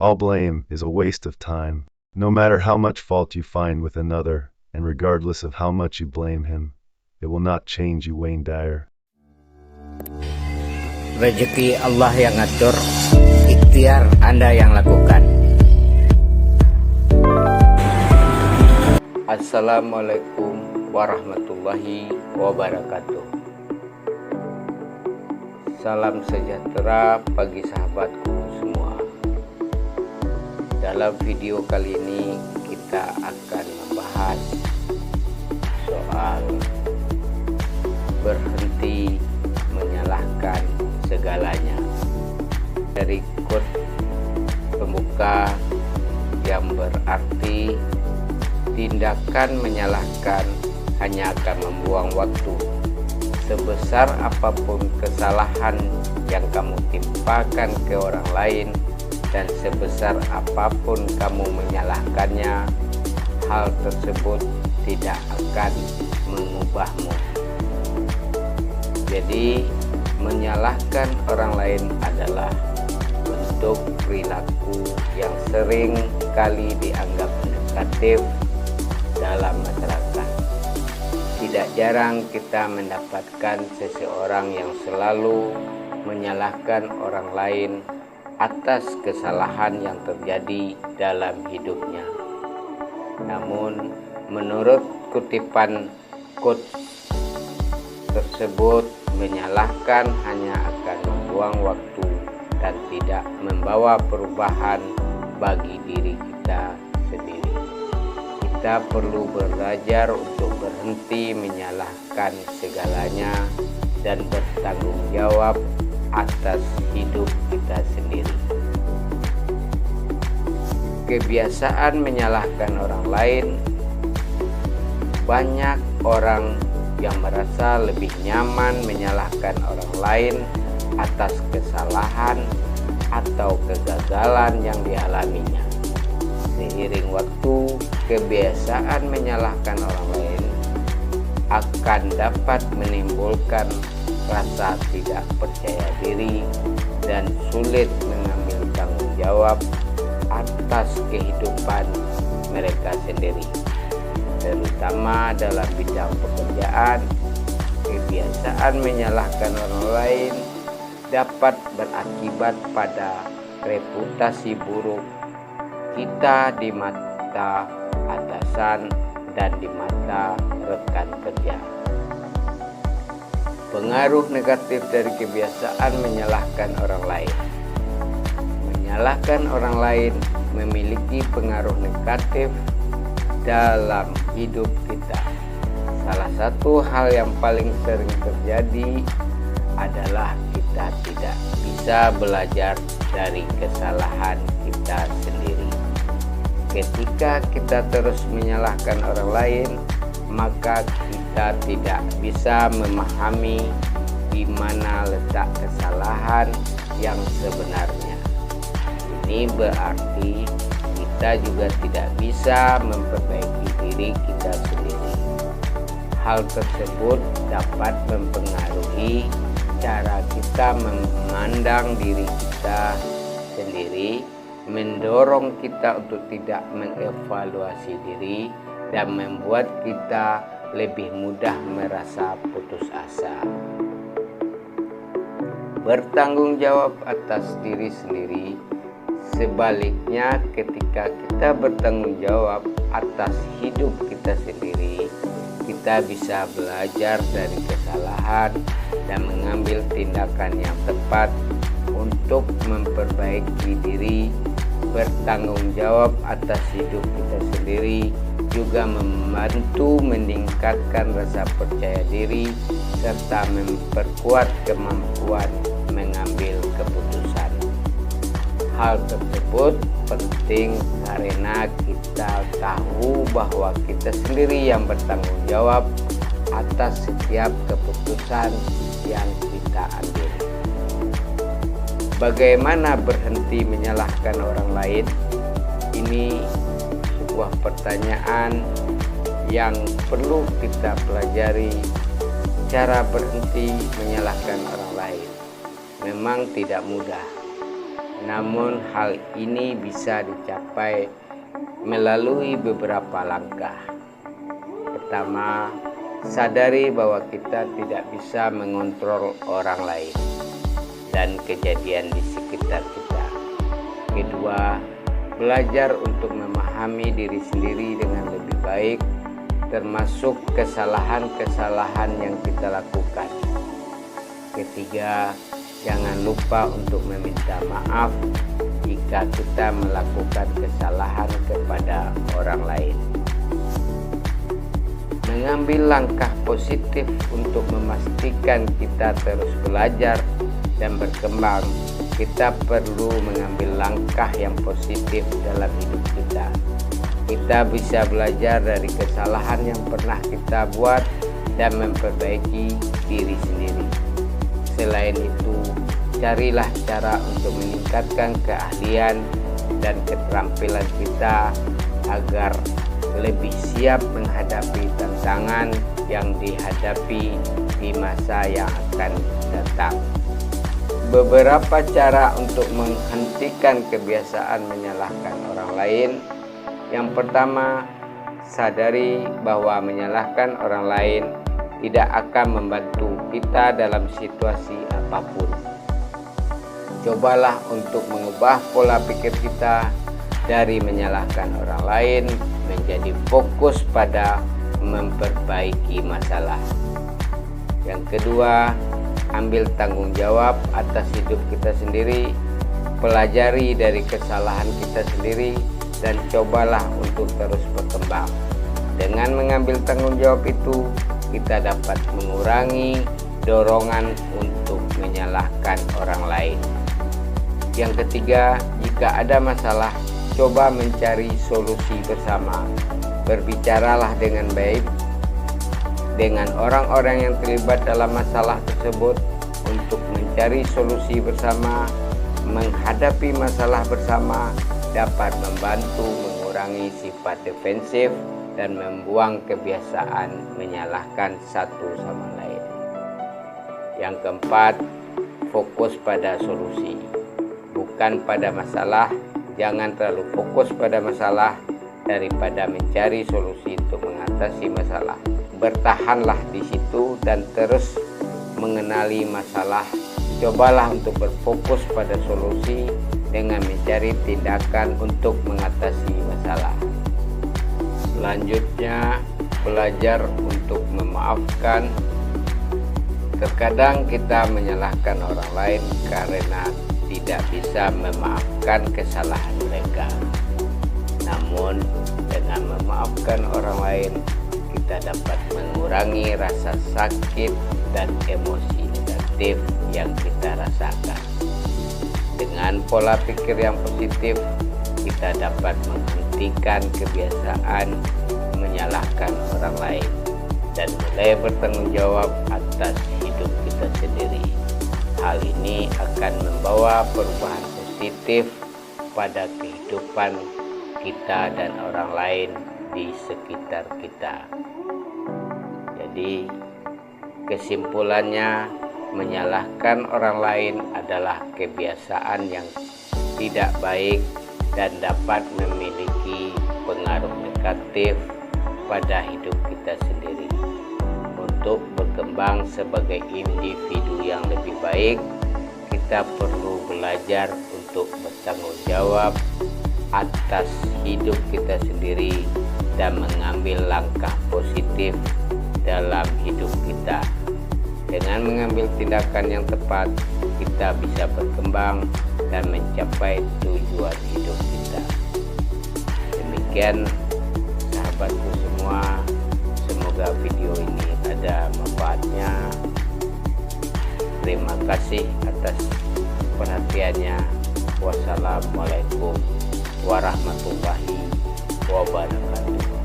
All blame is a waste of time. No matter how much fault you find with another, and regardless of how much you blame him, it will not change you, Wayne Dyer. Rezeki Allah yang ngatur, ikhtiar Anda yang lakukan. Assalamualaikum warahmatullahi wabarakatuh. Salam sejahtera bagi sahabatku semua. Dalam video kali ini kita akan membahas soal berhenti menyalahkan segalanya. Dari quote pembuka yang berarti tindakan menyalahkan hanya akan membuang waktu. Sebesar apapun kesalahan yang kamu timpakan ke orang lain dan sebesar apapun kamu menyalahkannya, hal tersebut tidak akan mengubahmu. Jadi menyalahkan orang lain adalah bentuk perilaku yang sering kali dianggap negatif dalam masyarakat. Tidak jarang kita mendapatkan seseorang yang selalu menyalahkan orang lain atas kesalahan yang terjadi dalam hidupnya. Namun menurut kutipan quote tersebut, menyalahkan hanya akan membuang waktu dan tidak membawa perubahan bagi diri kita sendiri. Kita perlu belajar untuk berhenti menyalahkan segalanya dan bertanggung jawab atas hidup kita sendiri. Kebiasaan menyalahkan orang lain, banyak orang yang merasa lebih nyaman menyalahkan orang lain atas kesalahan atau kegagalan yang dialaminya. Seiring waktu, kebiasaan menyalahkan orang lain akan dapat menimbulkan rasa tidak percaya diri dan sulit mengambil tanggung jawab atas kehidupan mereka sendiri. Terutama dalam bidang pekerjaan, kebiasaan menyalahkan orang lain dapat berakibat pada reputasi buruk kita di mata atasan dan di mata rekan kerja. Pengaruh negatif dari kebiasaan menyalahkan orang lain. Menyalahkan orang lain memiliki pengaruh negatif dalam hidup kita. Salah satu hal yang paling sering terjadi adalah kita tidak bisa belajar dari kesalahan kita sendiri. Ketika kita terus menyalahkan orang lain, maka kita tidak bisa memahami di mana letak kesalahan yang sebenarnya. Ini berarti kita juga tidak bisa memperbaiki diri kita sendiri. Hal tersebut dapat mempengaruhi cara kita memandang diri kita sendiri, mendorong kita untuk tidak mengevaluasi diri, dan membuat kita lebih mudah merasa putus asa. Bertanggung jawab atas diri sendiri. Sebaliknya, ketika kita bertanggung jawab atas hidup kita sendiri, kita bisa belajar dari kesalahan dan mengambil tindakan yang tepat untuk memperbaiki diri. Bertanggung jawab atas hidup kita sendiri juga membantu meningkatkan rasa percaya diri serta memperkuat kemampuan mengambil keputusan. Hal tersebut penting karena kita tahu bahwa kita sendiri yang bertanggung jawab atas setiap keputusan yang kita ambil. Bagaimana berhenti menyalahkan orang lain? Ini sebuah pertanyaan yang perlu kita pelajari. Cara berhenti menyalahkan orang lain memang tidak mudah. Namun hal ini bisa dicapai melalui beberapa langkah. Pertama, sadari bahwa kita tidak bisa mengontrol orang lain dan kejadian di sekitar kita. Kedua, belajar untuk memahami diri sendiri dengan lebih baik, termasuk kesalahan-kesalahan yang kita lakukan. Ketiga, jangan lupa untuk meminta maaf jika kita melakukan kesalahan kepada orang lain. Mengambil langkah positif untuk memastikan kita terus belajar dan berkembang, kita perlu mengambil langkah yang positif dalam hidup kita. Kita bisa belajar dari kesalahan yang pernah kita buat dan memperbaiki diri sendiri. Selain itu, carilah cara untuk meningkatkan keahlian dan keterampilan kita agar lebih siap menghadapi tantangan yang dihadapi di masa yang akan datang. Beberapa cara untuk menghentikan kebiasaan menyalahkan orang lain. Yang pertama, sadari bahwa menyalahkan orang lain tidak akan membantu kita dalam situasi apapun. Cobalah untuk mengubah pola pikir kita dari menyalahkan orang lain menjadi fokus pada memperbaiki masalah. Yang kedua, ambil tanggung jawab atas hidup kita sendiri, pelajari dari kesalahan kita sendiri, dan cobalah untuk terus berkembang. Dengan mengambil tanggung jawab itu, kita dapat mengurangi dorongan untuk menyalahkan orang lain. Yang ketiga, jika ada masalah, coba mencari solusi bersama. Berbicaralah dengan baik dengan orang-orang yang terlibat dalam masalah tersebut untuk mencari solusi bersama. Menghadapi masalah bersama dapat membantu mengurangi sifat defensif dan membuang kebiasaan menyalahkan satu sama lain. Yang keempat, fokus pada solusi, bukan pada masalah. Jangan terlalu fokus pada masalah daripada mencari solusi untuk mengatasi masalah. Bertahanlah di situ dan terus mengenali masalah. Cobalah untuk berfokus pada solusi dengan mencari tindakan untuk mengatasi masalah. Selanjutnya, belajar untuk memaafkan. Terkadang kita menyalahkan orang lain karena tidak bisa memaafkan kesalahan mereka. Namun, dengan memaafkan orang lain, kita dapat mengurangi rasa sakit dan emosi negatif yang kita rasakan. Dengan pola pikir yang positif, kita dapat menghentikan kebiasaan menyalahkan orang lain dan mulai bertanggung jawab atas hidup kita sendiri. Hal ini akan membawa perubahan positif pada kehidupan kita dan orang lain di sekitar kita. Jadi, kesimpulannya, menyalahkan orang lain adalah kebiasaan yang tidak baik dan dapat memiliki pengaruh negatif pada hidup kita sendiri. Untuk berkembang sebagai individu yang lebih baik, kita perlu belajar untuk bertanggung jawab atas hidup kita sendiri dan mengambil langkah positif dalam hidup kita. Dengan mengambil tindakan yang tepat, kita bisa berkembang dan mencapai tujuan hidup kita. Demikian sahabatku semua, semoga video ini ada manfaatnya. Terima kasih atas perhatiannya. Wassalamualaikum warahmatullahi wabarakatuh.